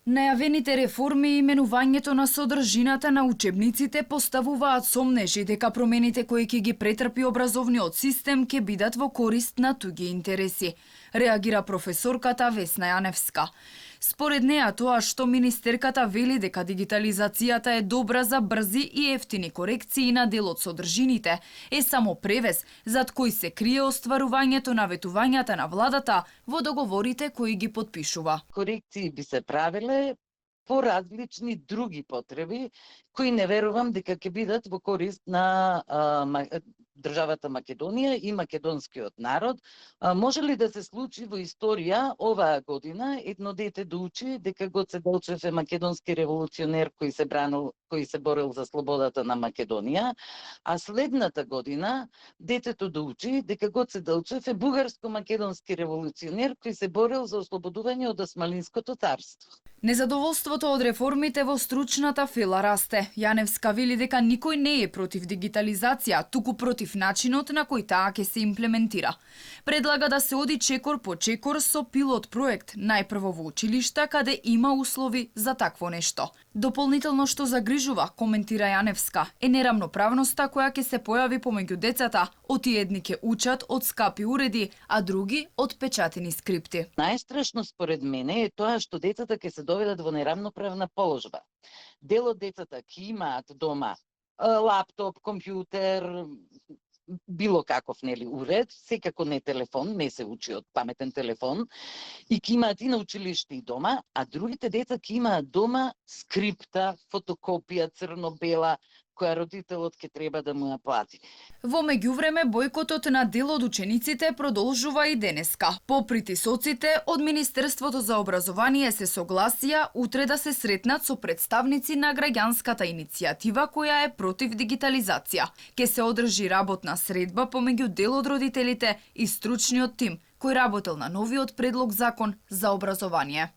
Најавените реформи и именувањето на содржината на учебниците поставуваат сомнежи дека промените кои ќе ги претрпи образовниот систем ќе бидат во корист на туѓи интереси, реагира професорката Весна Јаневска. Според неа, тоа што министерката вели дека дигитализацијата е добра за брзи и ефтини корекции на дел од содржините, е само превес зад кој се крие остварувањето на ветувањата на владата во договорите кои ги подпишува. Корекции би се правиле по различни други потреби, кои не верувам дека ќе бидат во корист на државата Македонија и македонскиот народ. Може ли да се случи во историја оваа година едно дете да учи дека Гоце Делчев е македонски револуционер кој се борил за слободата на Македонија, а следната година детето да учи дека Гоце Делчев е бугарско-македонски револуционер кој се борил за ослободување од Османлинското царство. Незадоволството од реформите во стручната фила расте. Јаневска вели дека никој не е против дигитализација, туку против начинот на кој таа ќе се имплементира. Предлага да се оди чекор по чекор со пилот проект, најпрво во училишта каде има услови за такво нешто. Дополнително што загрижува, коментира Јаневска, е нерамноправноста која ќе се појави помеѓу децата. Оти едни ќе учат од скапи уреди, а други од печатени скрипти. Најстрашно според мене е тоа што децата ќе се доведат во нерамноправна положба. Дел од децата ќе имаат дома лаптоп, компјутер, било каков уред, секако не телефон, не се учи од паметен телефон, и ќе имаат и на училиште и дома, а другите деца ќе имаат дома скрипта, фотокопија црно-бела, која родителот ќе треба да му ја плати. Во меѓувреме, бојкотот на дел од учениците продолжува и денеска. По притисоците од Министерството за образование се согласија утре да се сретнат со представници на граѓанската иницијатива која е против дигитализација. Ке се одржи работна средба помеѓу дел од родителите и стручниот тим кој работел на новиот предлог закон за образование.